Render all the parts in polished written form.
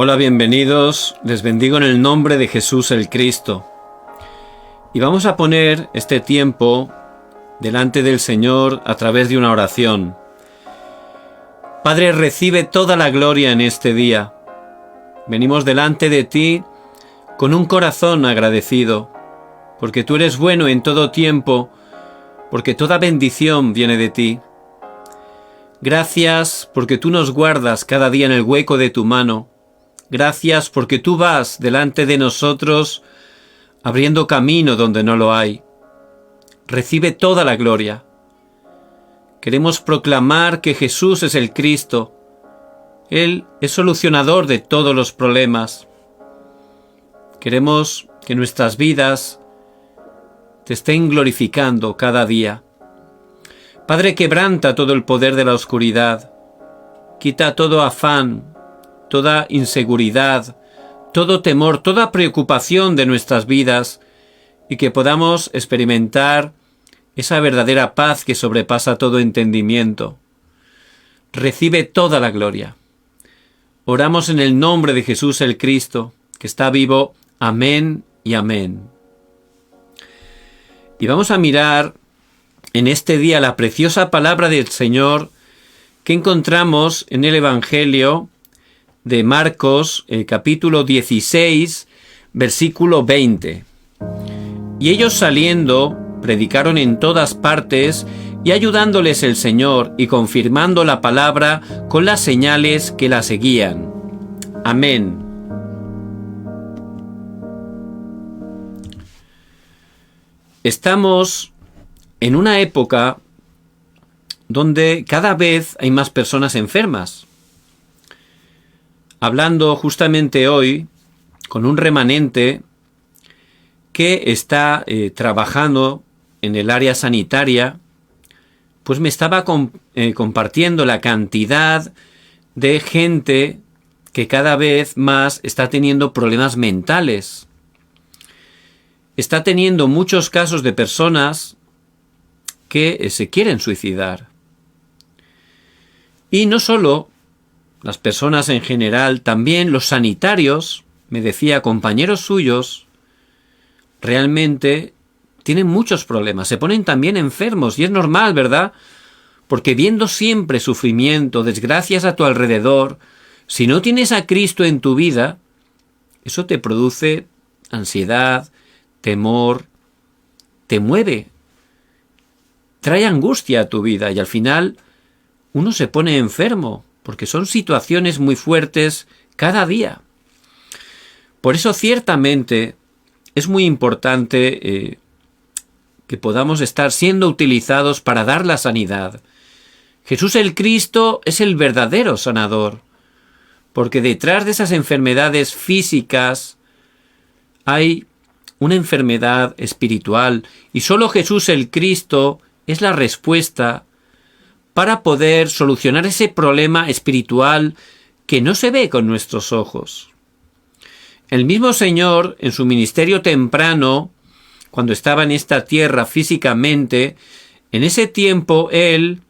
Hola, bienvenidos. Les bendigo en el nombre de Jesús el Cristo. Y vamos a poner este tiempo delante del Señor a través de una oración. Padre, recibe toda la gloria en este día. Venimos delante de ti con un corazón agradecido, porque tú eres bueno en todo tiempo, porque toda bendición viene de ti. Gracias porque tú nos guardas cada día en el hueco de tu mano. Gracias porque tú vas delante de nosotros abriendo camino donde no lo hay. Recibe toda la gloria. Queremos proclamar que Jesús es el Cristo. Él es solucionador de todos los problemas. Queremos que nuestras vidas te estén glorificando cada día. Padre, quebranta todo el poder de la oscuridad. Quita todo afán, toda inseguridad, todo temor, toda preocupación de nuestras vidas y que podamos experimentar esa verdadera paz que sobrepasa todo entendimiento. Recibe toda la gloria. Oramos en el nombre de Jesús el Cristo, que está vivo. Amén y amén. Y vamos a mirar en este día la preciosa palabra del Señor que encontramos en el Evangelio de Marcos, el capítulo 16, versículo 20. Y ellos saliendo, predicaron en todas partes, y ayudándoles el Señor, y confirmando la palabra con las señales que la seguían. Amén. Estamos en una época donde cada vez hay más personas enfermas. Hablando justamente hoy con un remanente que está trabajando en el área sanitaria, pues me estaba compartiendo la cantidad de gente que cada vez más está teniendo problemas mentales. Está teniendo muchos casos de personas que se quieren suicidar. Y no solo las personas en general, también los sanitarios, me decía, compañeros suyos, realmente tienen muchos problemas, se ponen también enfermos, y es normal, ¿verdad? Porque viendo siempre sufrimiento, desgracias a tu alrededor, si no tienes a Cristo en tu vida, eso te produce ansiedad, temor, te mueve, trae angustia a tu vida, y al final uno se pone enfermo, porque son situaciones muy fuertes cada día. Por eso ciertamente es muy importante que podamos estar siendo utilizados para dar la sanidad. Jesús el Cristo es el verdadero sanador, porque detrás de esas enfermedades físicas hay una enfermedad espiritual, y solo Jesús el Cristo es la respuesta para poder solucionar ese problema espiritual que no se ve con nuestros ojos. El mismo Señor, en su ministerio temprano, cuando estaba en esta tierra físicamente, en ese tiempo Él,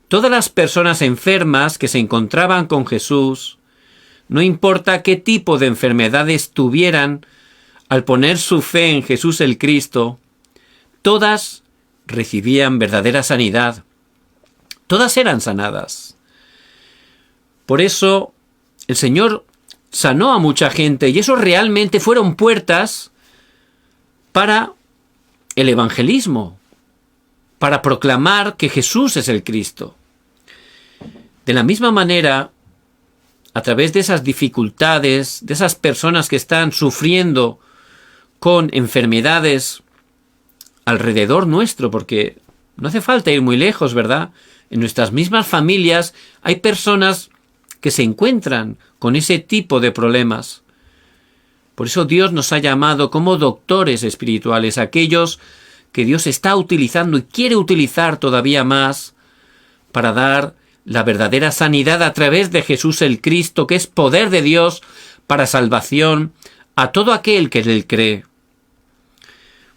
todas las personas enfermas que se encontraban con Jesús, no importa qué tipo de enfermedades tuvieran, al poner su fe en Jesús el Cristo, todas recibían verdadera sanidad. Todas eran sanadas. Por eso el Señor sanó a mucha gente, y eso realmente fueron puertas para el evangelismo, para proclamar que Jesús es el Cristo. De la misma manera, a través de esas dificultades, de esas personas que están sufriendo con enfermedades alrededor nuestro, porque no hace falta ir muy lejos, ¿verdad? En nuestras mismas familias hay personas que se encuentran con ese tipo de problemas. Por eso Dios nos ha llamado como doctores espirituales, aquellos que Dios está utilizando y quiere utilizar todavía más para dar la verdadera sanidad a través de Jesús el Cristo, que es poder de Dios para salvación a todo aquel que en Él cree.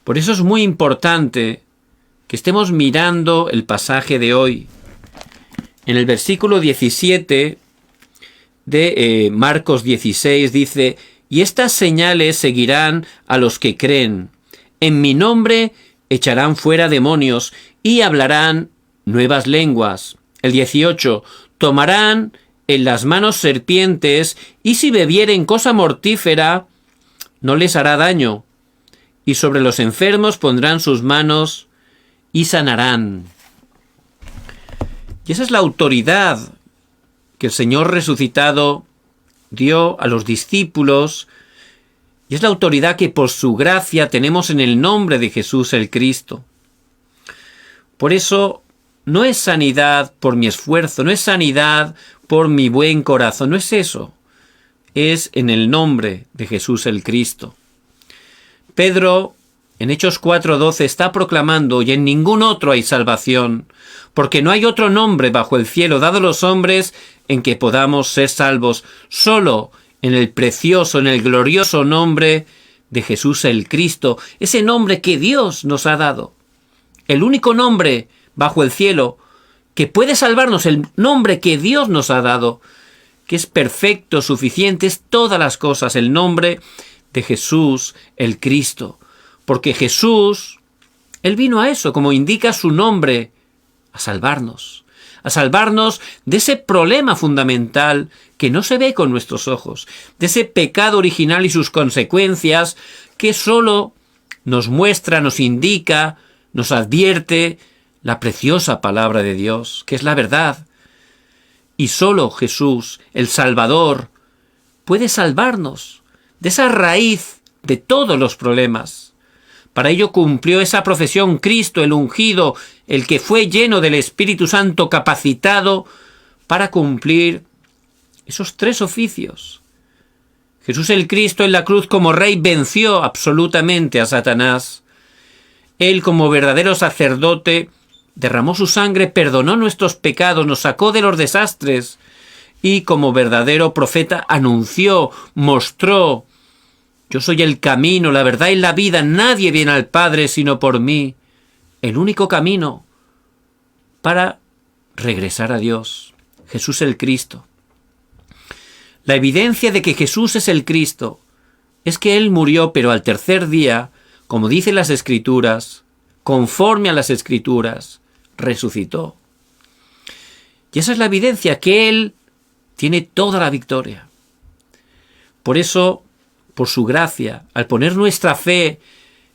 Por eso es muy importante que estemos mirando el pasaje de hoy. En el versículo 17 de Marcos 16 dice: y estas señales seguirán a los que creen. En mi nombre echarán fuera demonios y hablarán nuevas lenguas. El 18, tomarán en las manos serpientes, y si bebieren cosa mortífera, no les hará daño. Y sobre los enfermos pondrán sus manos y sanarán. Y esa es la autoridad que el Señor resucitado dio a los discípulos, y es la autoridad que por su gracia tenemos en el nombre de Jesús el Cristo. Por eso no es sanidad por mi esfuerzo, no es sanidad por mi buen corazón, no es eso. Es en el nombre de Jesús el Cristo. Pedro, en Hechos 4:12, está proclamando: y en ningún otro hay salvación, porque no hay otro nombre bajo el cielo dado a los hombres en que podamos ser salvos, solo en el precioso, en el glorioso nombre de Jesús el Cristo, ese nombre que Dios nos ha dado. El único nombre bajo el cielo que puede salvarnos, el nombre que Dios nos ha dado, que es perfecto, suficiente, es todas las cosas, el nombre de Jesús el Cristo. Porque Jesús, Él vino a eso, como indica su nombre, a salvarnos de ese problema fundamental que no se ve con nuestros ojos, de ese pecado original y sus consecuencias que solo nos muestra, nos indica, nos advierte la preciosa palabra de Dios, que es la verdad. Y solo Jesús, el Salvador, puede salvarnos de esa raíz de todos los problemas. Para ello cumplió esa profesión Cristo, el ungido, el que fue lleno del Espíritu Santo, capacitado para cumplir esos 3 oficios. Jesús el Cristo en la cruz como Rey venció absolutamente a Satanás. Él como verdadero sacerdote derramó su sangre, perdonó nuestros pecados, nos sacó de los desastres y como verdadero profeta anunció, mostró: yo soy el camino, la verdad y la vida, nadie viene al Padre sino por mí. El único camino para regresar a Dios, Jesús el Cristo. La evidencia de que Jesús es el Cristo es que Él murió, pero al tercer día, como dicen las Escrituras, conforme a las Escrituras, resucitó. Y esa es la evidencia, que Él tiene toda la victoria. Por eso, por su gracia, al poner nuestra fe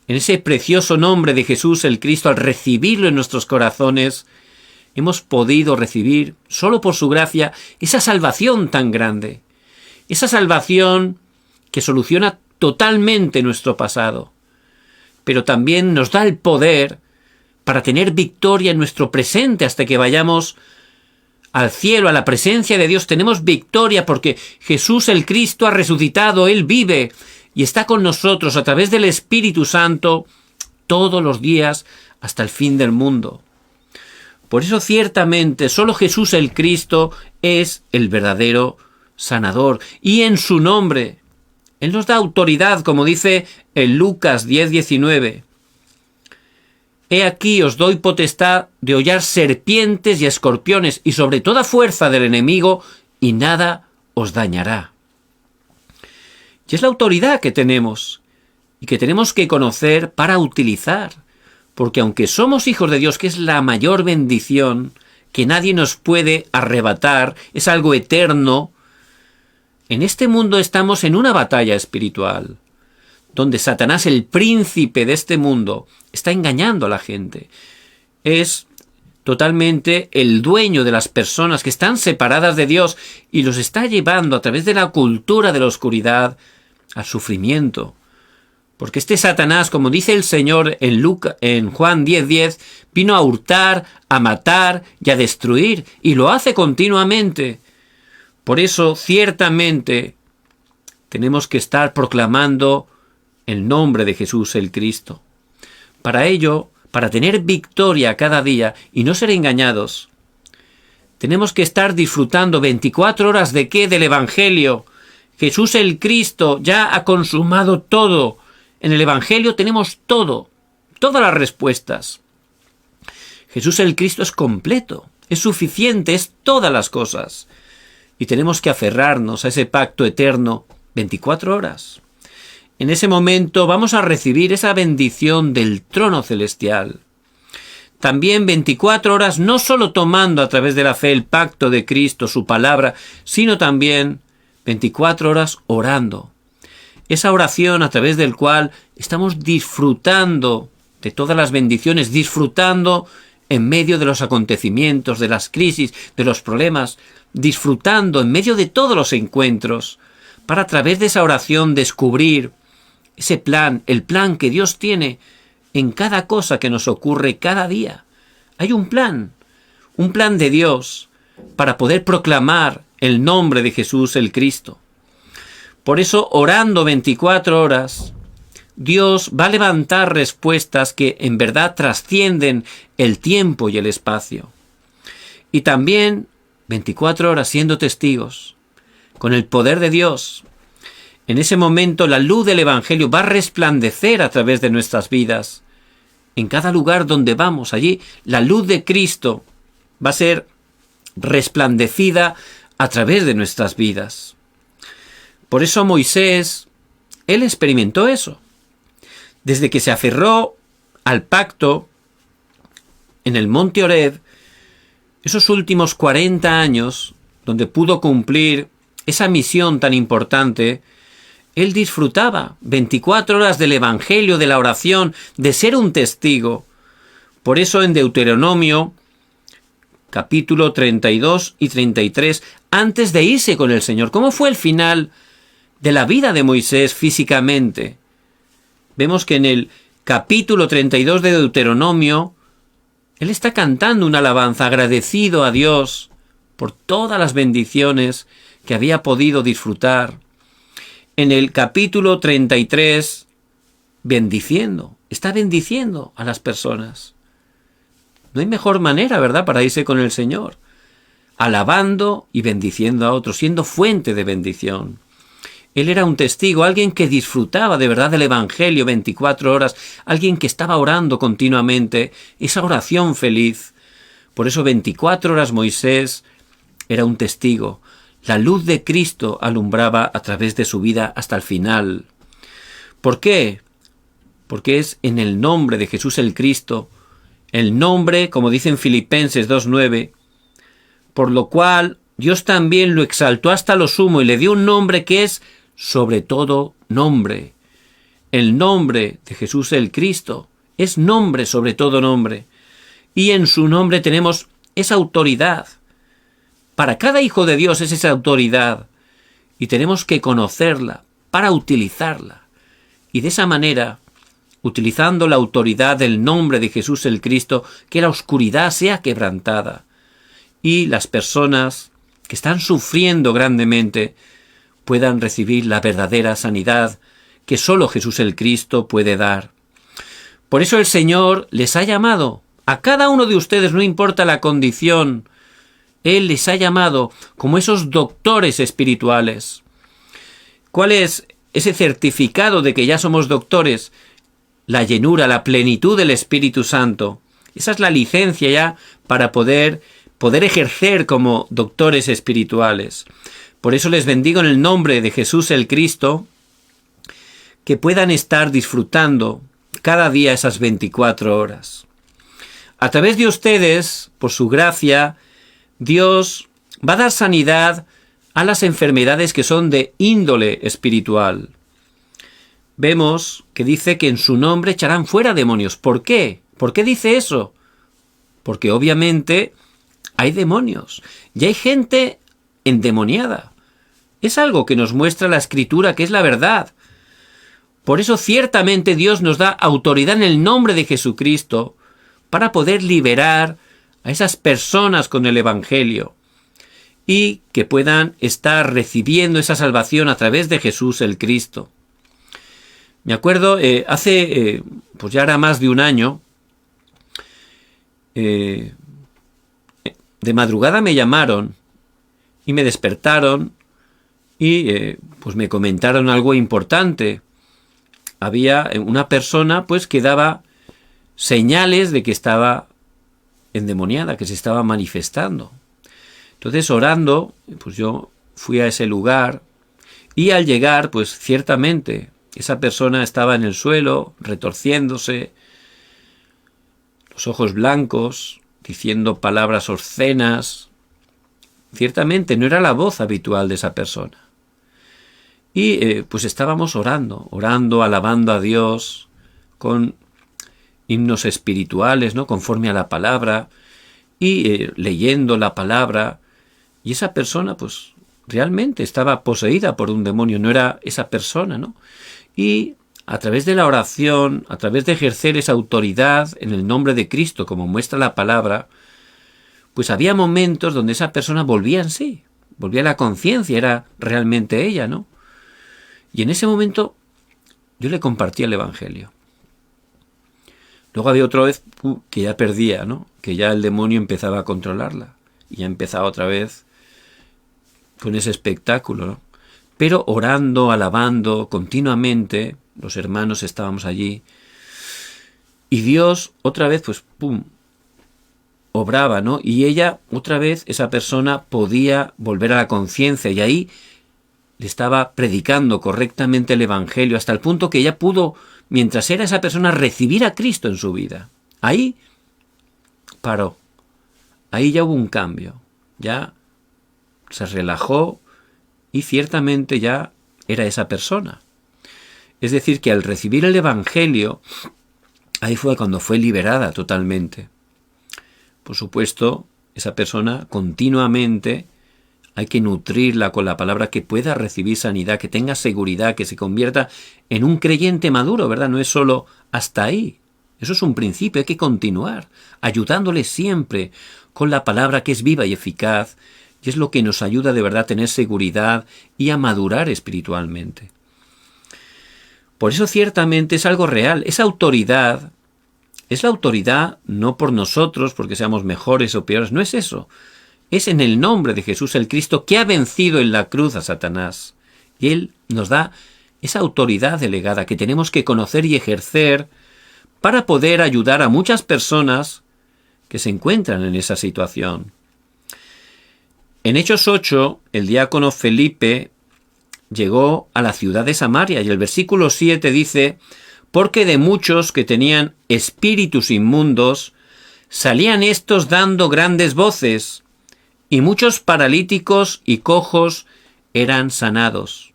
en ese precioso nombre de Jesús el Cristo, al recibirlo en nuestros corazones, hemos podido recibir, solo por su gracia, esa salvación tan grande. Esa salvación que soluciona totalmente nuestro pasado, pero también nos da el poder para tener victoria en nuestro presente hasta que vayamos al cielo, a la presencia de Dios. Tenemos victoria porque Jesús el Cristo ha resucitado, Él vive y está con nosotros a través del Espíritu Santo todos los días hasta el fin del mundo. Por eso ciertamente solo Jesús el Cristo es el verdadero sanador, y en su nombre Él nos da autoridad, como dice en Lucas 10:19. He aquí os doy potestad de hollar serpientes y escorpiones y sobre toda fuerza del enemigo, y nada os dañará. Y es la autoridad que tenemos y que tenemos que conocer para utilizar, porque aunque somos hijos de Dios, que es la mayor bendición que nadie nos puede arrebatar, es algo eterno, en este mundo estamos en una batalla espiritual, donde Satanás, el príncipe de este mundo, está engañando a la gente. Es totalmente el dueño de las personas que están separadas de Dios y los está llevando a través de la cultura de la oscuridad al sufrimiento. Porque este Satanás, como dice el Señor en Juan 10:10, vino a hurtar, a matar y a destruir, y lo hace continuamente. Por eso, ciertamente, tenemos que estar proclamando el nombre de Jesús el Cristo. Para ello, para tener victoria cada día y no ser engañados, tenemos que estar disfrutando 24 horas ¿de qué? Del Evangelio. Jesús el Cristo ya ha consumado todo. En el Evangelio tenemos todo, todas las respuestas. Jesús el Cristo es completo, es suficiente, es todas las cosas. y tenemos que aferrarnos a ese pacto eterno 24 horas. En ese momento vamos a recibir esa bendición del trono celestial. También 24 horas no solo tomando a través de la fe el pacto de Cristo, su palabra, sino también 24 horas orando. Esa oración a través del cual estamos disfrutando de todas las bendiciones, disfrutando en medio de los acontecimientos, de las crisis, de los problemas, disfrutando en medio de todos los encuentros, para a través de esa oración descubrir ese plan, el plan que Dios tiene en cada cosa que nos ocurre cada día. Hay un plan de Dios para poder proclamar el nombre de Jesús el Cristo. Por eso, orando 24 horas, Dios va a levantar respuestas que en verdad trascienden el tiempo y el espacio. Y también 24 horas siendo testigos, con el poder de Dios. En ese momento la luz del Evangelio va a resplandecer a través de nuestras vidas. En cada lugar donde vamos, allí la luz de Cristo va a ser resplandecida a través de nuestras vidas. Por eso Moisés, él experimentó eso. Desde que se aferró al pacto en el monte Horeb, esos últimos 40 años, donde pudo cumplir esa misión tan importante, él disfrutaba 24 horas del Evangelio, de la oración, de ser un testigo. Por eso en Deuteronomio, capítulo 32 y 33, antes de irse con el Señor, ¿cómo fue el final de la vida de Moisés físicamente? Vemos que en el capítulo 32 de Deuteronomio, él está cantando una alabanza, agradecido a Dios por todas las bendiciones que había podido disfrutar. En el capítulo 33, está bendiciendo a las personas. No hay mejor manera, ¿verdad?, para irse con el Señor. Alabando y bendiciendo a otros, siendo fuente de bendición. Él era un testigo, alguien que disfrutaba de verdad del Evangelio 24 horas, alguien que estaba orando continuamente, esa oración feliz. Por eso 24 horas Moisés era un testigo. La luz de Cristo alumbraba a través de su vida hasta el final. ¿Por qué? Porque es en el nombre de Jesús el Cristo, el nombre, como dicen Filipenses 2:9, por lo cual Dios también lo exaltó hasta lo sumo y le dio un nombre que es sobre todo nombre. El nombre de Jesús el Cristo es nombre sobre todo nombre. Y en su nombre tenemos esa autoridad. Para cada hijo de Dios es esa autoridad. Y tenemos que conocerla para utilizarla. Y de esa manera, utilizando la autoridad del nombre de Jesús el Cristo, que la oscuridad sea quebrantada. Y las personas que están sufriendo grandemente puedan recibir la verdadera sanidad que solo Jesús el Cristo puede dar. Por eso el Señor les ha llamado, a cada uno de ustedes, no importa la condición, Él les ha llamado como esos doctores espirituales. ¿Cuál es ese certificado de que ya somos doctores? La llenura, la plenitud del Espíritu Santo. Esa es la licencia ya para poder ejercer como doctores espirituales. Por eso les bendigo en el nombre de Jesús el Cristo, que puedan estar disfrutando cada día esas 24 horas. A través de ustedes, por su gracia, Dios va a dar sanidad a las enfermedades que son de índole espiritual. Vemos que dice que en su nombre echarán fuera demonios. ¿Por qué? ¿Por qué dice eso? Porque obviamente hay demonios y hay gente endemoniada. Es algo que nos muestra la Escritura, que es la verdad. Por eso ciertamente Dios nos da autoridad en el nombre de Jesucristo para poder liberar a esas personas con el Evangelio y que puedan estar recibiendo esa salvación a través de Jesús el Cristo. Me acuerdo, hace pues ya era más de un año, de madrugada me llamaron y me despertaron y pues me comentaron algo importante. Había una persona pues que daba señales de que estaba endemoniada, que se estaba manifestando. Entonces, orando, pues yo fui a ese lugar y al llegar, pues ciertamente, esa persona estaba en el suelo, retorciéndose, los ojos blancos, diciendo palabras obscenas. Ciertamente no era la voz habitual de esa persona. Y pues estábamos orando, alabando a Dios con himnos espirituales, ¿no? Conforme a la palabra y leyendo la palabra. Y esa persona, pues realmente estaba poseída por un demonio, no era esa persona, ¿no? Y a través de la oración, a través de ejercer esa autoridad en el nombre de Cristo, como muestra la palabra, pues había momentos donde esa persona volvía en sí, volvía a la conciencia, era realmente ella, ¿no? Y en ese momento yo le compartía el Evangelio. Luego había otra vez que ya perdía, ¿no? Que ya el demonio empezaba a controlarla. Y ya empezaba otra vez con ese espectáculo, ¿no? Pero orando, alabando continuamente, los hermanos estábamos allí. Y Dios otra vez, pues, ¡pum!, obraba, ¿no? Y ella, otra vez, esa persona podía volver a la conciencia. Y ahí le estaba predicando correctamente el Evangelio, hasta el punto que ella pudo, mientras era esa persona, recibir a Cristo en su vida. Ahí paró. Ahí ya hubo un cambio. Ya se relajó y ciertamente ya era esa persona. Es decir, que al recibir el Evangelio, ahí fue cuando fue liberada totalmente. Por supuesto, esa persona continuamente hay que nutrirla con la palabra, que pueda recibir sanidad, que tenga seguridad, que se convierta en un creyente maduro, ¿verdad? No es solo hasta ahí. Eso es un principio, hay que continuar, ayudándole siempre con la palabra, que es viva y eficaz, y es lo que nos ayuda de verdad a tener seguridad y a madurar espiritualmente. Por eso ciertamente es algo real. Esa autoridad es la autoridad no por nosotros, porque seamos mejores o peores, no es eso. Es en el nombre de Jesús el Cristo, que ha vencido en la cruz a Satanás. Y Él nos da esa autoridad delegada que tenemos que conocer y ejercer para poder ayudar a muchas personas que se encuentran en esa situación. En Hechos 8, el diácono Felipe llegó a la ciudad de Samaria y el versículo 7 dice: porque de muchos que tenían espíritus inmundos, salían estos dando grandes voces, y muchos paralíticos y cojos eran sanados.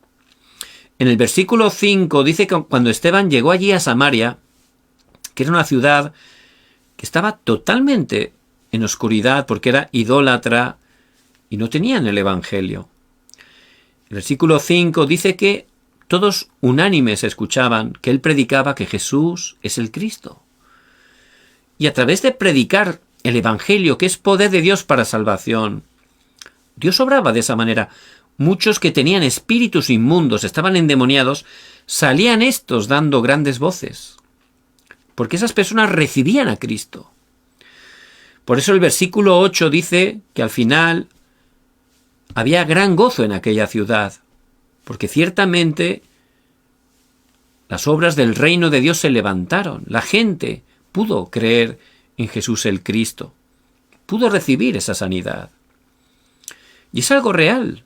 En el versículo 5 dice que cuando Esteban llegó allí a Samaria, que era una ciudad que estaba totalmente en oscuridad porque era idólatra y no tenían el Evangelio. El versículo 5 dice que todos unánimes escuchaban que él predicaba que Jesús es el Cristo. Y a través de predicar el Evangelio, que es poder de Dios para salvación, Dios obraba de esa manera. Muchos que tenían espíritus inmundos, estaban endemoniados, salían estos dando grandes voces, porque esas personas recibían a Cristo. Por eso el versículo 8 dice que al final había gran gozo en aquella ciudad, porque ciertamente las obras del reino de Dios se levantaron. La gente pudo creer en Jesús el Cristo, pudo recibir esa sanidad. Y es algo real,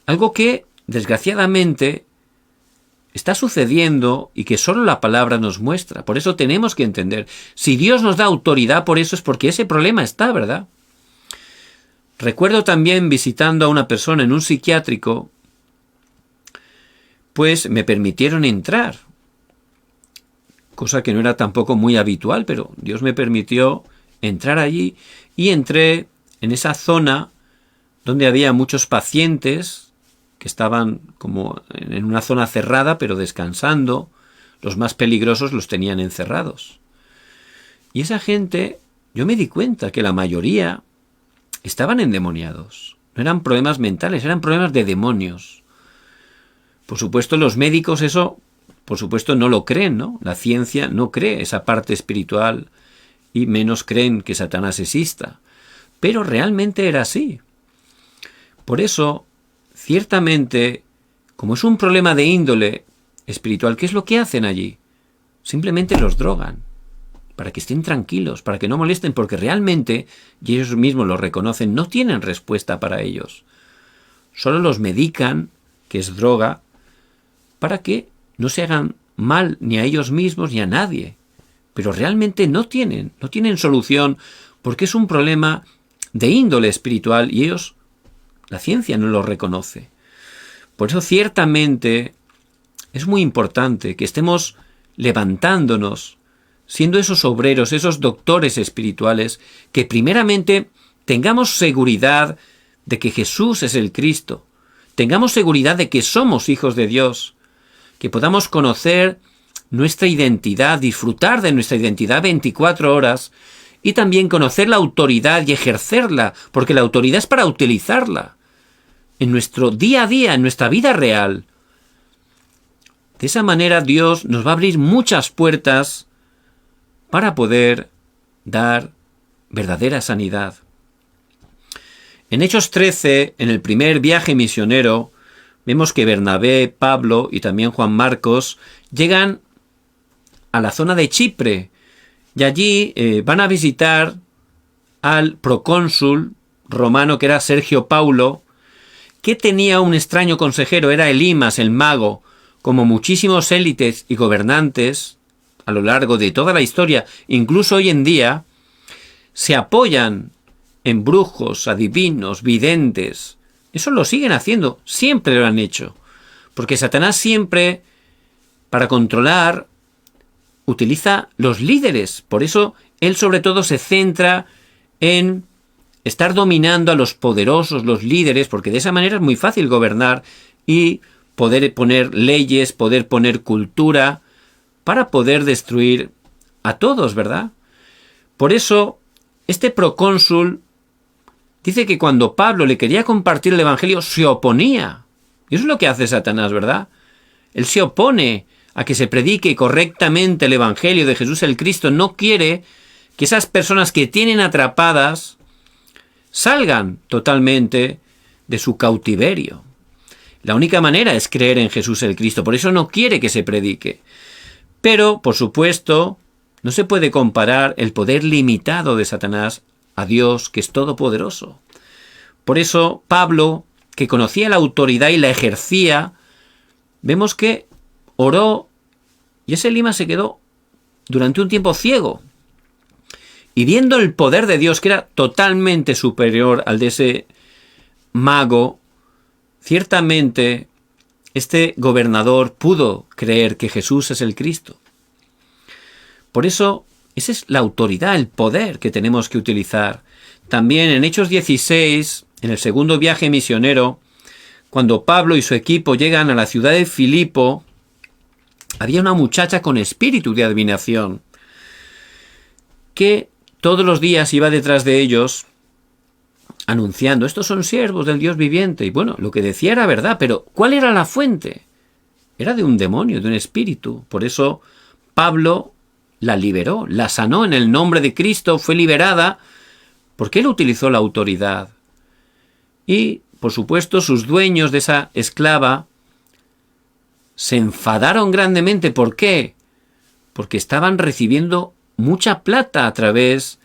algo que desgraciadamente está sucediendo y que solo la palabra nos muestra. Por eso tenemos que entender, si Dios nos da autoridad, por eso es porque ese problema está, ¿verdad? Recuerdo también visitando a una persona en un psiquiátrico, pues me permitieron entrar, cosa que no era tampoco muy habitual, pero Dios me permitió entrar allí y entré en esa zona donde había muchos pacientes que estaban como en una zona cerrada, pero descansando. Los más peligrosos los tenían encerrados. Y esa gente, yo me di cuenta que la mayoría estaban endemoniados. No eran problemas mentales, eran problemas de demonios. Por supuesto, los médicos eso, por supuesto, no lo creen, ¿no? La ciencia no cree esa parte espiritual y menos creen que Satanás exista. Pero realmente era así. Por eso, ciertamente, como es un problema de índole espiritual, ¿qué es lo que hacen allí? Simplemente los drogan. para que estén tranquilos, para que no molesten, porque realmente, y ellos mismos lo reconocen, no tienen respuesta para ellos. Solo los medican, que es droga, para que no se hagan mal ni a ellos mismos ni a nadie. Pero realmente no tienen solución, porque es un problema de índole espiritual y ellos, la ciencia no lo reconoce. Por eso ciertamente es muy importante que estemos levantándonos, siendo esos obreros, esos doctores espirituales, que primeramente tengamos seguridad de que Jesús es el Cristo, tengamos seguridad de que somos hijos de Dios, que podamos conocer nuestra identidad, disfrutar de nuestra identidad 24 horas y también conocer la autoridad y ejercerla, porque la autoridad es para utilizarla en nuestro día a día, en nuestra vida real. De esa manera Dios nos va a abrir muchas puertas para poder dar verdadera sanidad. En Hechos 13, en el primer viaje misionero, vemos que Bernabé, Pablo y también Juan Marcos llegan a la zona de Chipre y allí van a visitar al procónsul romano que era Sergio Paulo, que tenía un extraño consejero, era Elimas, el mago. Como muchísimos élites y gobernantes a lo largo de toda la historia, incluso hoy en día, se apoyan en brujos, adivinos, videntes. Eso lo siguen haciendo, siempre lo han hecho. Porque Satanás siempre, para controlar, utiliza los líderes. Por eso él sobre todo se centra en estar dominando a los poderosos, los líderes, porque de esa manera es muy fácil gobernar y poder poner leyes, poder poner cultura, para poder destruir a todos, ¿verdad? Por eso, este procónsul dice que cuando Pablo le quería compartir el Evangelio, se oponía. Y eso es lo que hace Satanás, ¿verdad? Él se opone a que se predique correctamente el Evangelio de Jesús el Cristo. No quiere que esas personas que tienen atrapadas salgan totalmente de su cautiverio. La única manera es creer en Jesús el Cristo, por eso no quiere que se predique. Pero, por supuesto, no se puede comparar el poder limitado de Satanás a Dios, que es todopoderoso. Por eso, Pablo, que conocía la autoridad y la ejercía, vemos que oró y ese Elimas se quedó durante un tiempo ciego. Y viendo el poder de Dios, que era totalmente superior al de ese mago, ciertamente este gobernador pudo creer que Jesús es el Cristo. Por eso, esa es la autoridad, el poder que tenemos que utilizar. También en Hechos 16, en el segundo viaje misionero, cuando Pablo y su equipo llegan a la ciudad de Filipo, había una muchacha con espíritu de adivinación que todos los días iba detrás de ellos anunciando, estos son siervos del Dios viviente. Y bueno, lo que decía era verdad, pero ¿cuál era la fuente? Era de un demonio, de un espíritu. Por eso Pablo la liberó, la sanó en el nombre de Cristo, fue liberada, porque él utilizó la autoridad. Y, por supuesto, sus dueños de esa esclava se enfadaron grandemente. ¿Por qué? Porque estaban recibiendo mucha plata a través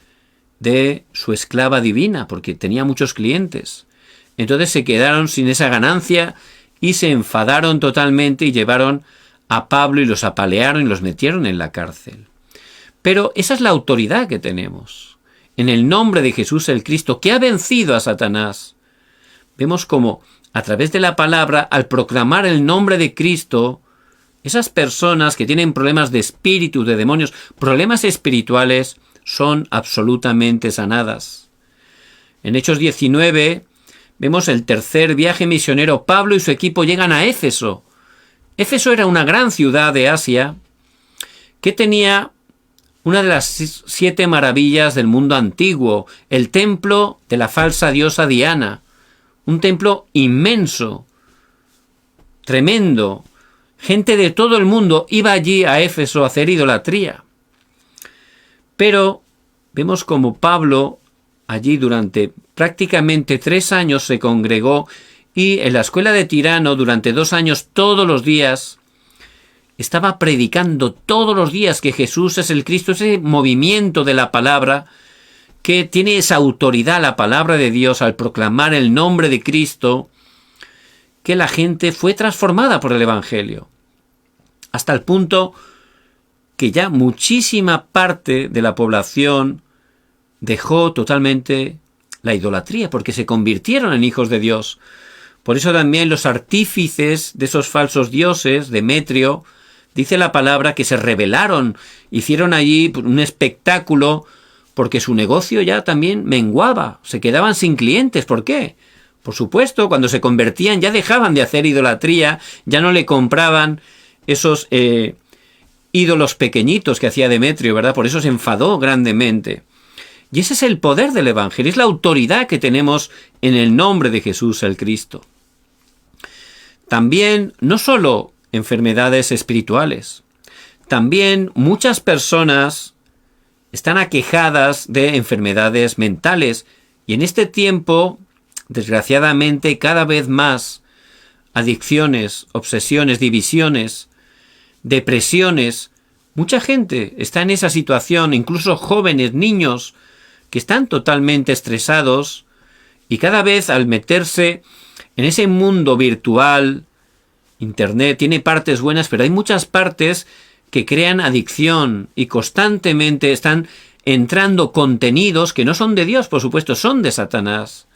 de su esclava divina, porque tenía muchos clientes. Entonces se quedaron sin esa ganancia y se enfadaron totalmente y llevaron a Pablo y los apalearon y los metieron en la cárcel. Pero esa es la autoridad que tenemos. En el nombre de Jesús el Cristo, que ha vencido a Satanás. Vemos como a través de la palabra, al proclamar el nombre de Cristo, esas personas que tienen problemas de espíritu, de demonios, problemas espirituales, son absolutamente sanadas. En Hechos 19 vemos el tercer viaje misionero. Pablo y su equipo llegan a Éfeso. Éfeso era una gran ciudad de Asia que tenía una de las 7 maravillas del mundo antiguo, el templo de la falsa diosa Diana. Un templo inmenso, tremendo. Gente de todo el mundo iba allí a Éfeso a hacer idolatría. Pero vemos como Pablo allí durante prácticamente 3 años se congregó y en la escuela de Tirano durante 2 años todos los días estaba predicando todos los días que Jesús es el Cristo, ese movimiento de la palabra, que tiene esa autoridad, la palabra de Dios, al proclamar el nombre de Cristo, que la gente fue transformada por el Evangelio, hasta el punto que ya muchísima parte de la población dejó totalmente la idolatría, porque se convirtieron en hijos de Dios. Por eso también los artífices de esos falsos dioses, Demetrio, dice la palabra que se rebelaron, hicieron allí un espectáculo, porque su negocio ya también menguaba, se quedaban sin clientes. ¿Por qué? Por supuesto, cuando se convertían ya dejaban de hacer idolatría, ya no le compraban esos ídolos pequeñitos que hacía Demetrio, ¿verdad? Por eso se enfadó grandemente. Y ese es el poder del Evangelio, es la autoridad que tenemos en el nombre de Jesús el Cristo. También, no solo enfermedades espirituales, también muchas personas están aquejadas de enfermedades mentales, y en este tiempo, desgraciadamente, cada vez más adicciones, obsesiones, divisiones, depresiones. Mucha gente está en esa situación, incluso jóvenes, niños, que están totalmente estresados, y cada vez al meterse en ese mundo virtual, Internet tiene partes buenas, pero hay muchas partes que crean adicción y constantemente están entrando contenidos que no son de Dios, por supuesto, son de Satanás.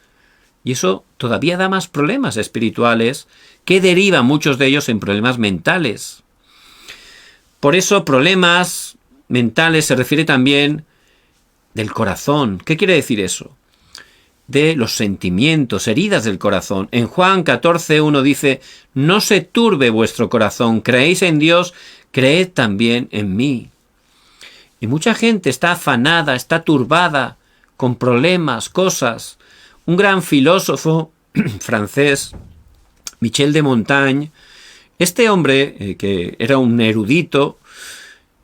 Y eso todavía da más problemas espirituales, que derivan muchos de ellos en problemas mentales. Por eso, problemas mentales se refiere también del corazón. ¿Qué quiere decir eso? De los sentimientos, heridas del corazón. En Juan 14:1 dice: no se turbe vuestro corazón, creéis en Dios, creed también en mí. Y mucha gente está afanada, está turbada, con problemas, cosas. Un gran filósofo francés, Michel de Montaigne, este hombre, que era un erudito,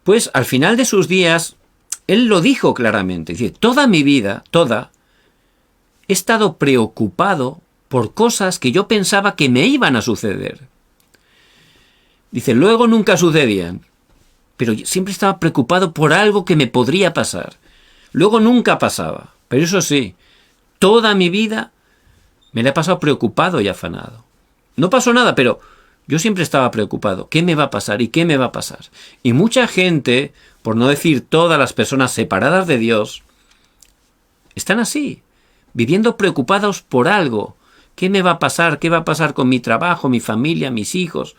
pues al final de sus días, él lo dijo claramente. Dice: toda mi vida, he estado preocupado por cosas que yo pensaba que me iban a suceder. Dice: luego nunca sucedían, pero siempre estaba preocupado por algo que me podría pasar. Luego nunca pasaba, pero eso sí, toda mi vida me la he pasado preocupado y afanado. No pasó nada, pero yo siempre estaba preocupado. ¿Qué me va a pasar? ¿Y qué me va a pasar? Y mucha gente, por no decir todas las personas separadas de Dios, están así, viviendo preocupados por algo. ¿Qué me va a pasar? ¿Qué va a pasar con mi trabajo, mi familia, mis hijos?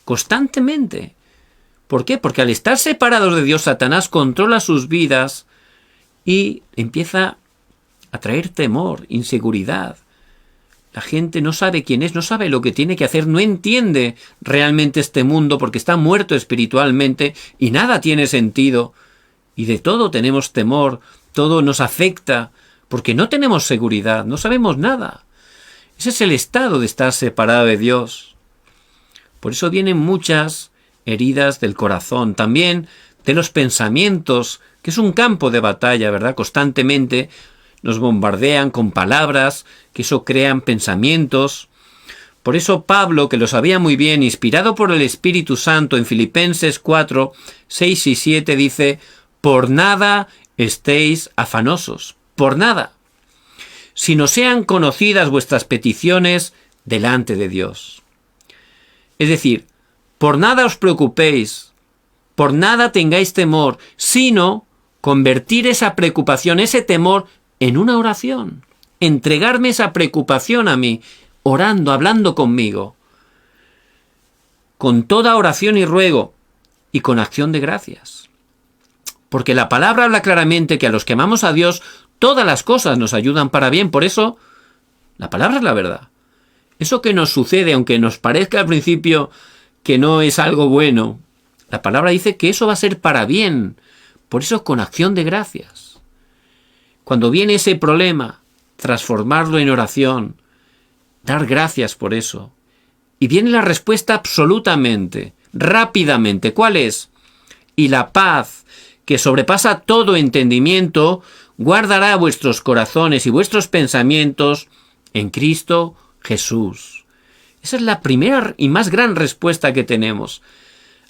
Constantemente. ¿Por qué? Porque al estar separados de Dios, Satanás controla sus vidas y empieza a traer temor, inseguridad. La gente no sabe quién es, no sabe lo que tiene que hacer, no entiende realmente este mundo porque está muerto espiritualmente y nada tiene sentido. Y de todo tenemos temor, todo nos afecta porque no tenemos seguridad, no sabemos nada. Ese es el estado de estar separado de Dios. Por eso vienen muchas heridas del corazón, también de los pensamientos, que es un campo de batalla, ¿verdad? Constantemente nos bombardean con palabras, que eso crean pensamientos. Por eso Pablo, que lo sabía muy bien, inspirado por el Espíritu Santo, en Filipenses 4, 6 y 7, dice: por nada estéis afanosos, por nada, sino sean conocidas vuestras peticiones delante de Dios. Es decir, por nada os preocupéis, por nada tengáis temor, sino convertir esa preocupación, ese temor, en una oración. Entregarme esa preocupación a mí, orando, hablando conmigo, con toda oración y ruego, y con acción de gracias. Porque la palabra habla claramente que a los que amamos a Dios, todas las cosas nos ayudan para bien. Por eso, la palabra es la verdad. Eso que nos sucede, aunque nos parezca al principio que no es algo bueno, la palabra dice que eso va a ser para bien. Por eso, con acción de gracias. Cuando viene ese problema, transformarlo en oración, dar gracias por eso. Y viene la respuesta absolutamente, rápidamente. ¿Cuál es? Y la paz, que sobrepasa todo entendimiento, guardará vuestros corazones y vuestros pensamientos en Cristo Jesús. Esa es la primera y más gran respuesta que tenemos.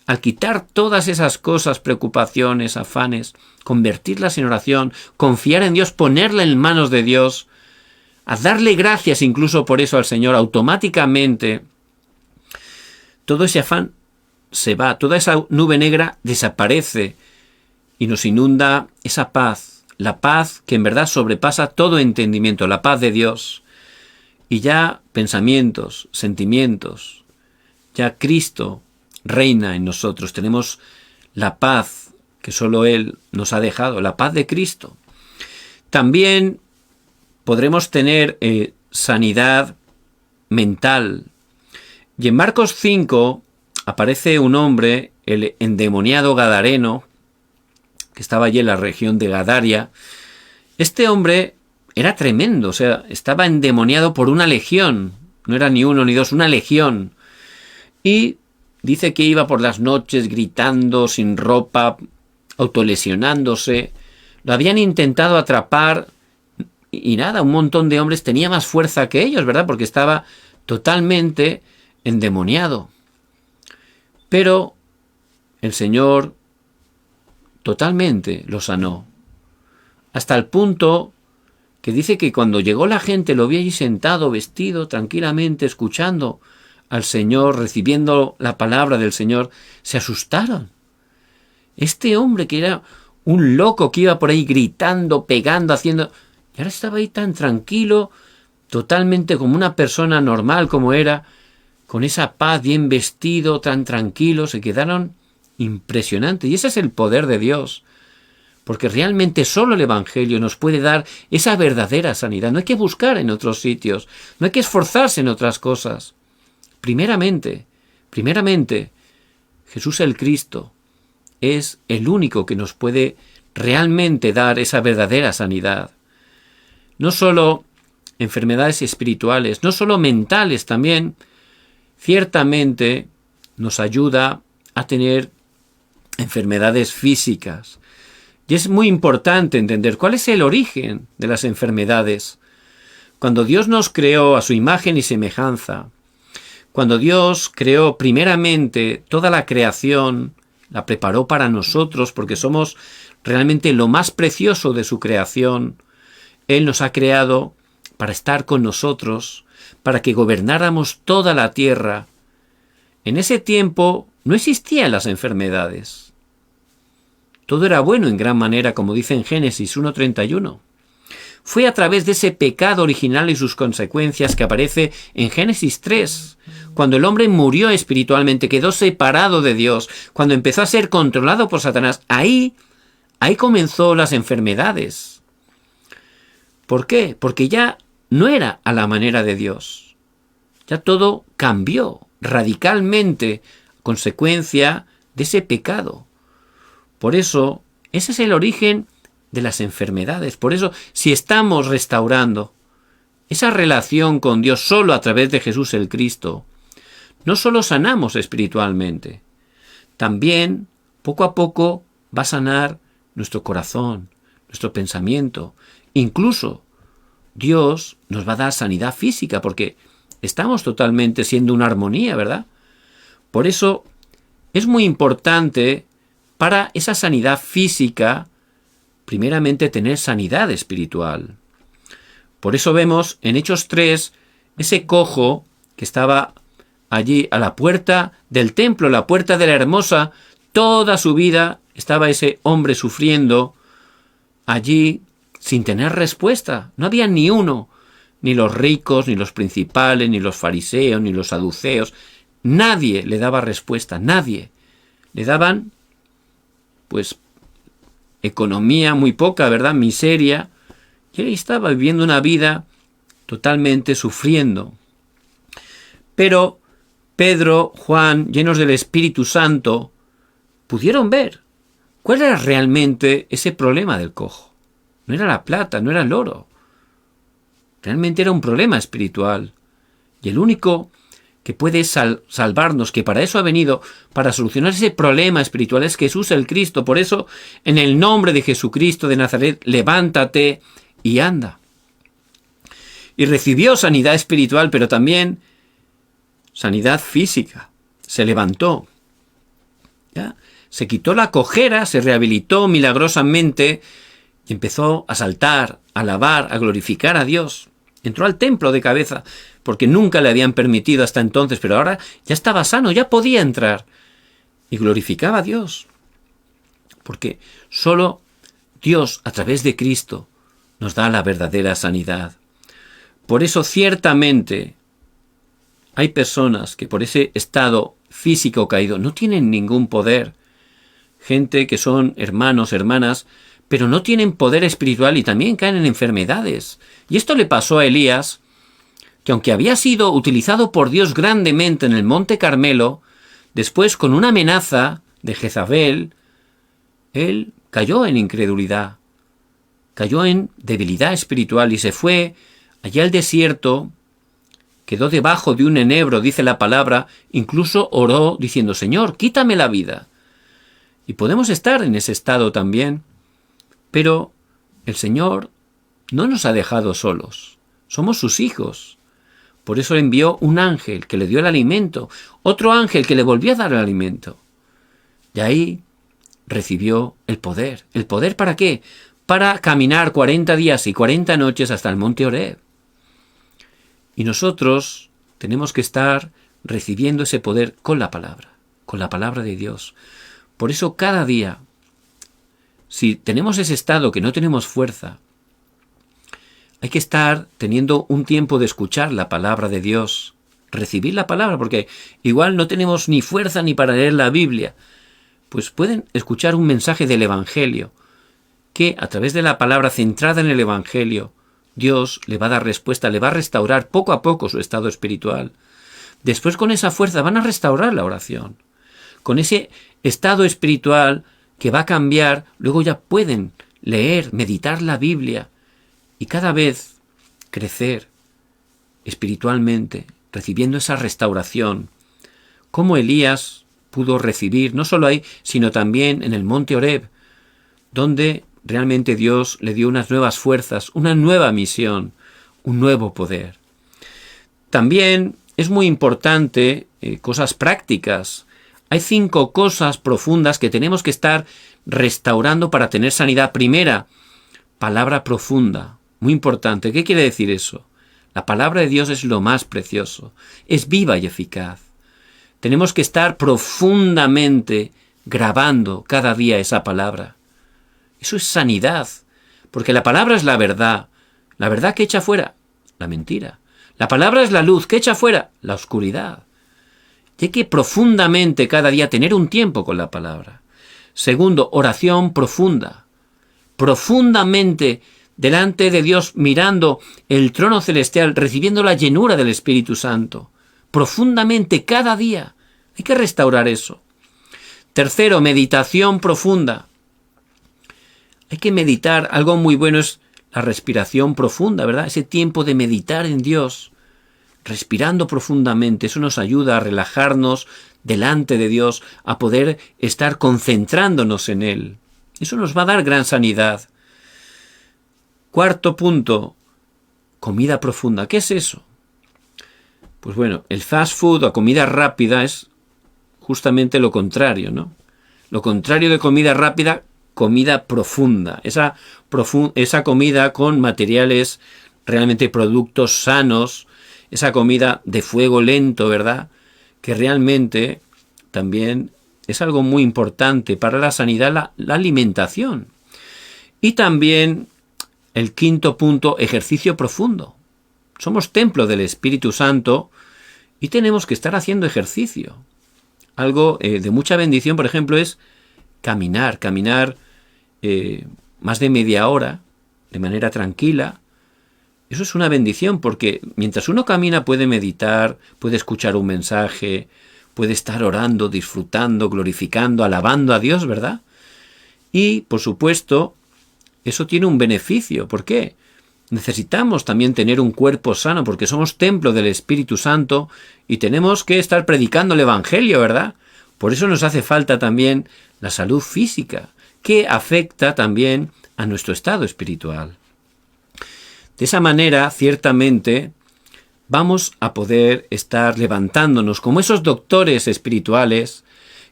al quitar todas esas cosas, preocupaciones, afanes, convertirlas en oración, confiar en Dios, ponerla en manos de Dios, a darle gracias incluso por eso al Señor, automáticamente todo ese afán se va, toda esa nube negra desaparece y nos inunda esa paz, la paz que en verdad sobrepasa todo entendimiento, la paz de Dios. Y ya pensamientos, sentimientos, ya Cristo reina en nosotros. Tenemos la paz que solo Él nos ha dejado, la paz de Cristo. También podremos tener sanidad mental. Y en Marcos 5 aparece un hombre, el endemoniado gadareno, que estaba allí en la región de Gadaria. Este hombre era tremendo, o sea, estaba endemoniado por una legión. No era ni uno ni dos, una legión. Y dice que iba por las noches gritando, sin ropa, autolesionándose. Lo habían intentado atrapar y nada, un montón de hombres tenía más fuerza que ellos, ¿verdad? Porque estaba totalmente endemoniado. Pero el Señor totalmente lo sanó. Hasta el punto que dice que cuando llegó la gente, lo vio allí sentado, vestido, tranquilamente, escuchando al Señor, recibiendo la palabra del Señor, se asustaron. Este hombre que era un loco que iba por ahí gritando, pegando, haciendo... Y ahora estaba ahí tan tranquilo, totalmente como una persona normal como era, con esa paz, bien vestido, tan tranquilo, se quedaron impresionantes. Y ese es el poder de Dios, porque realmente solo el Evangelio nos puede dar esa verdadera sanidad. No hay que buscar en otros sitios, no hay que esforzarse en otras cosas. Primeramente, Jesús el Cristo es el único que nos puede realmente dar esa verdadera sanidad. No solo enfermedades espirituales, no solo mentales también, ciertamente nos ayuda a tener enfermedades físicas. Y es muy importante entender cuál es el origen de las enfermedades. Cuando Dios nos creó a su imagen y semejanza, cuando Dios creó primeramente toda la creación, la preparó para nosotros porque somos realmente lo más precioso de su creación, Él nos ha creado para estar con nosotros, para que gobernáramos toda la tierra. En ese tiempo no existían las enfermedades. Todo era bueno en gran manera, como dice en Génesis 1:31. Fue a través de ese pecado original y sus consecuencias que aparece en Génesis 3, cuando el hombre murió espiritualmente, quedó separado de Dios, cuando empezó a ser controlado por Satanás. Ahí comenzó las enfermedades. ¿Por qué? Porque ya no era a la manera de Dios. Ya todo cambió radicalmente, consecuencia de ese pecado. Por eso, ese es el origen de las enfermedades. Por eso, si estamos restaurando esa relación con Dios solo a través de Jesús el Cristo, no solo sanamos espiritualmente, también poco a poco va a sanar nuestro corazón, nuestro pensamiento. Incluso Dios nos va a dar sanidad física porque estamos totalmente siendo una armonía, ¿verdad? Por eso es muy importante para esa sanidad física, primeramente tener sanidad espiritual. Por eso vemos en Hechos 3 ese cojo que estaba allí a la puerta del templo, la puerta de la Hermosa. Toda su vida estaba ese hombre sufriendo allí sin tener respuesta. No había ni uno, ni los ricos, ni los principales, ni los fariseos, ni los saduceos. Nadie le daba respuesta, nadie. Le daban, pues, economía muy poca, ¿verdad? Miseria. Y él estaba viviendo una vida totalmente sufriendo. Pero Pedro, Juan, llenos del Espíritu Santo, pudieron ver cuál era realmente ese problema del cojo. No era la plata, no era el oro. Realmente era un problema espiritual. Y el único que puede salvarnos, que para eso ha venido, para solucionar ese problema espiritual, es Jesús el Cristo. Por eso, en el nombre de Jesucristo de Nazaret, levántate y anda. Y recibió sanidad espiritual, pero también sanidad física. Se levantó. ¿Ya? Se quitó la cojera, se rehabilitó milagrosamente y empezó a saltar, a alabar, a glorificar a Dios. Entró al templo de cabeza, porque nunca le habían permitido hasta entonces, pero ahora ya estaba sano, ya podía entrar. Y glorificaba a Dios. Porque solo Dios, a través de Cristo, nos da la verdadera sanidad. Por eso, ciertamente, hay personas que por ese estado físico caído no tienen ningún poder. Gente que son hermanos, hermanas, pero no tienen poder espiritual y también caen en enfermedades. Y esto le pasó a Elías, que aunque había sido utilizado por Dios grandemente en el Monte Carmelo, después con una amenaza de Jezabel, él cayó en incredulidad, cayó en debilidad espiritual y se fue allá al desierto, quedó debajo de un enebro, dice la palabra, incluso oró diciendo, Señor, quítame la vida. Y podemos estar en ese estado también, pero el Señor no nos ha dejado solos, somos sus hijos. Por eso le envió un ángel que le dio el alimento, otro ángel que le volvió a dar el alimento. Y ahí recibió el poder. ¿El poder para qué? Para caminar 40 días y 40 noches hasta el monte Horeb. Y nosotros tenemos que estar recibiendo ese poder con la palabra de Dios. Por eso cada día, si tenemos ese estado que no tenemos fuerza, hay que estar teniendo un tiempo de escuchar la palabra de Dios, recibir la palabra, porque igual no tenemos ni fuerza ni para leer la Biblia. Pues pueden escuchar un mensaje del Evangelio, que a través de la palabra centrada en el Evangelio, Dios le va a dar respuesta, le va a restaurar poco a poco su estado espiritual. Después con esa fuerza van a restaurar la oración. Con ese estado espiritual que va a cambiar, luego ya pueden leer, meditar la Biblia y cada vez crecer espiritualmente, recibiendo esa restauración. Como Elías pudo recibir, no solo ahí, sino también en el monte Horeb, donde realmente Dios le dio unas nuevas fuerzas, una nueva misión, un nuevo poder. También es muy importante cosas prácticas. Hay 5 cosas profundas que tenemos que estar restaurando para tener sanidad. Primera, palabra profunda, muy importante. ¿Qué quiere decir eso? La palabra de Dios es lo más precioso, es viva y eficaz. Tenemos que estar profundamente grabando cada día esa palabra. Eso es sanidad, porque la palabra es la verdad que echa fuera la mentira. La palabra es la luz que echa fuera la oscuridad. Y hay que profundamente cada día tener un tiempo con la palabra. Segundo, oración profunda. Profundamente delante de Dios, mirando el trono celestial, recibiendo la llenura del Espíritu Santo. Profundamente cada día. Hay que restaurar eso. Tercero, meditación profunda. Hay que meditar. Algo muy bueno es la respiración profunda, ¿verdad? Ese tiempo de meditar en Dios, respirando profundamente. Eso nos ayuda a relajarnos delante de Dios, a poder estar concentrándonos en Él. Eso nos va a dar gran sanidad. Cuarto punto, comida profunda. ¿Qué es eso? Pues bueno, el fast food o comida rápida es justamente lo contrario, ¿no? Lo contrario de comida rápida, comida profunda. Esa comida con materiales, realmente productos sanos, esa comida de fuego lento, ¿verdad? Que realmente también es algo muy importante para la sanidad, la alimentación. Y también el quinto punto, ejercicio profundo. Somos templo del Espíritu Santo y tenemos que estar haciendo ejercicio. Algo de mucha bendición, por ejemplo, es caminar más de media hora de manera tranquila. Eso es una bendición porque mientras uno camina puede meditar, puede escuchar un mensaje, puede estar orando, disfrutando, glorificando, alabando a Dios, ¿verdad? Y, por supuesto, eso tiene un beneficio. ¿Por qué? Necesitamos también tener un cuerpo sano porque somos templo del Espíritu Santo y tenemos que estar predicando el Evangelio, ¿verdad? Por eso nos hace falta también la salud física, que afecta también a nuestro estado espiritual. De esa manera, ciertamente, vamos a poder estar levantándonos como esos doctores espirituales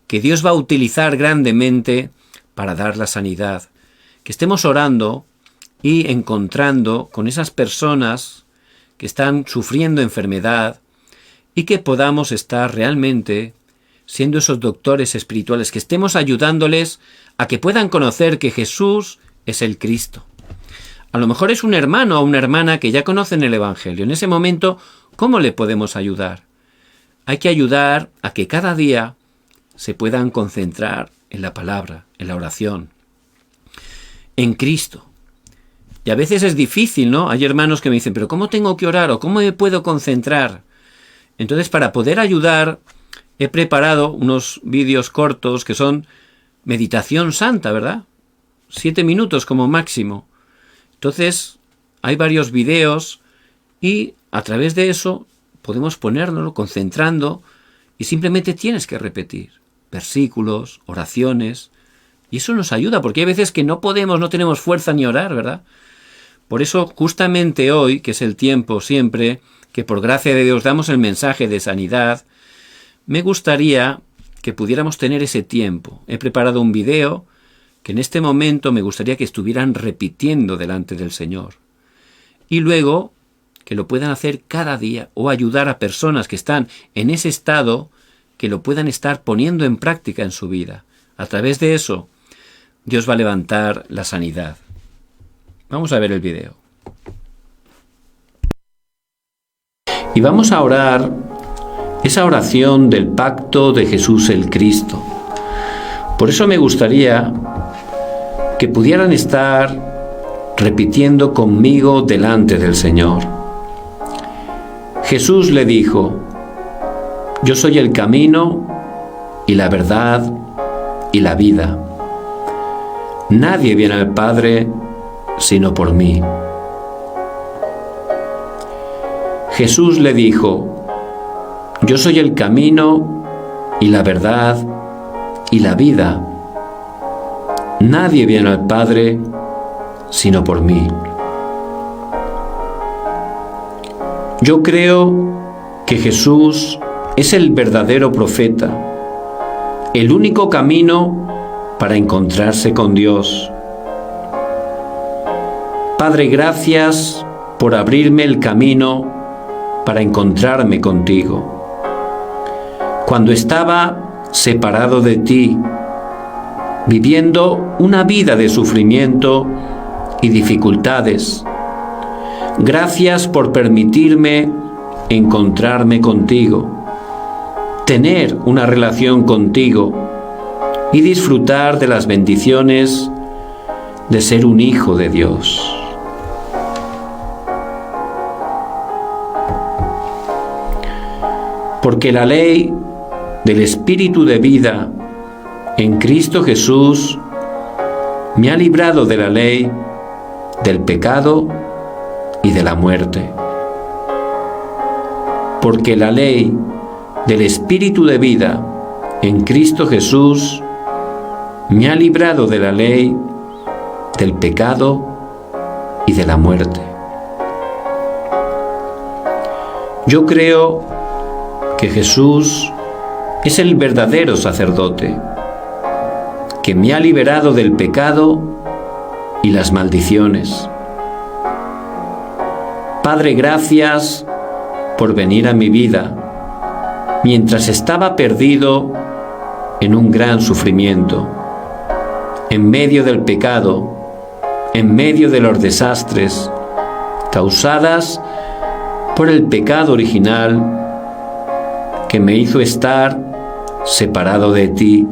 que Dios va a utilizar grandemente para dar la sanidad. Que estemos orando y encontrando con esas personas que están sufriendo enfermedad y que podamos estar realmente siendo esos doctores espirituales, que estemos ayudándoles a que puedan conocer que Jesús es el Cristo. A lo mejor es un hermano o una hermana que ya conocen el Evangelio. En ese momento, ¿cómo le podemos ayudar? Hay que ayudar a que cada día se puedan concentrar en la palabra, en la oración, en Cristo. Y a veces es difícil, ¿no? Hay hermanos que me dicen, ¿pero cómo tengo que orar o cómo me puedo concentrar? Entonces, para poder ayudar, he preparado unos vídeos cortos que son meditación santa, ¿verdad? 7 minutos como máximo. Entonces, hay varios videos y a través de eso podemos ponérnoslo concentrando y simplemente tienes que repetir versículos, oraciones, y eso nos ayuda porque hay veces que no tenemos fuerza ni orar, ¿verdad? Por eso, justamente hoy, que es el tiempo siempre que por gracia de Dios damos el mensaje de sanidad, me gustaría que pudiéramos tener ese tiempo. He preparado un video que en este momento me gustaría que estuvieran repitiendo delante del Señor. Y luego que lo puedan hacer cada día o ayudar a personas que están en ese estado, que lo puedan estar poniendo en práctica en su vida. A través de eso, Dios va a levantar la sanidad. Vamos a ver el video. Y vamos a orar esa oración del pacto de Jesús el Cristo. Por eso me gustaría que pudieran estar repitiendo conmigo delante del Señor. Jesús le dijo: yo soy el camino y la verdad y la vida. Nadie viene al Padre sino por mí. Jesús le dijo: yo soy el camino y la verdad y la vida. Nadie viene al Padre sino por mí. Yo creo que Jesús es el verdadero profeta, el único camino para encontrarse con Dios. Padre, gracias por abrirme el camino para encontrarme contigo. Cuando estaba separado de ti, viviendo una vida de sufrimiento y dificultades, gracias por permitirme encontrarme contigo, tener una relación contigo y disfrutar de las bendiciones de ser un hijo de Dios. Porque la ley del Espíritu de vida en Cristo Jesús me ha librado de la ley, del pecado y de la muerte. Porque la ley del Espíritu de vida en Cristo Jesús me ha librado de la ley, del pecado y de la muerte. Yo creo que Jesús es el verdadero sacerdote, que me ha liberado del pecado y las maldiciones. Padre, gracias por venir a mi vida mientras estaba perdido en un gran sufrimiento, en medio del pecado, en medio de los desastres causadas por el pecado original que me hizo estar separado de ti.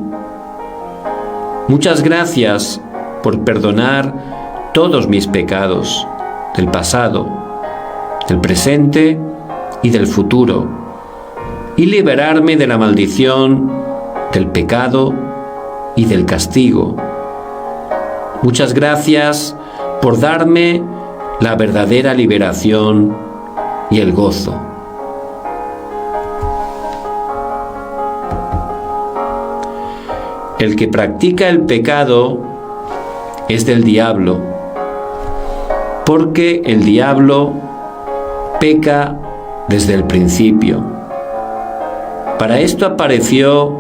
Muchas gracias por perdonar todos mis pecados del pasado, del presente y del futuro, y liberarme de la maldición, del pecado y del castigo. Muchas gracias por darme la verdadera liberación y el gozo. El que practica el pecado es del diablo, porque el diablo peca desde el principio. Para esto apareció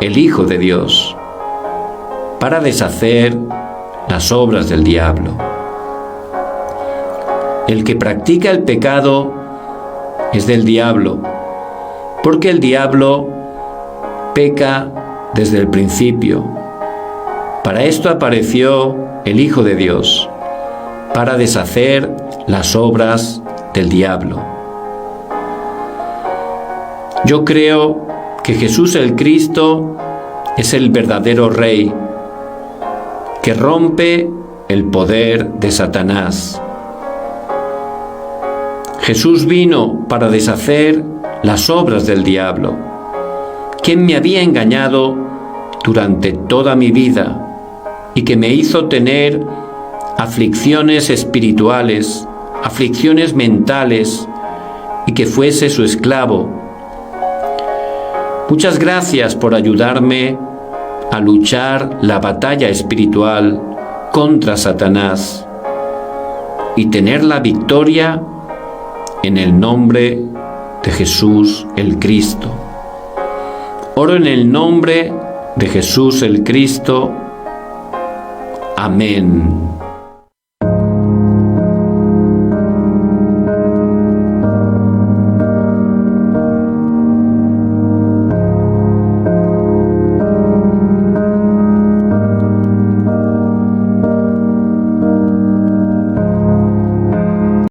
el Hijo de Dios, para deshacer las obras del diablo. El que practica el pecado es del diablo, porque el diablo peca desde el principio. Para esto apareció el Hijo de Dios, para deshacer las obras del diablo. Yo creo que Jesús el Cristo es el verdadero Rey, que rompe el poder de Satanás. Jesús vino para deshacer las obras del diablo, quien me había engañado durante toda mi vida y que me hizo tener aflicciones espirituales, aflicciones mentales, y que fuese su esclavo. Muchas gracias por ayudarme a luchar la batalla espiritual contra Satanás y tener la victoria en el nombre de Jesús el Cristo. Oro en el nombre de Jesús el Cristo. Amén.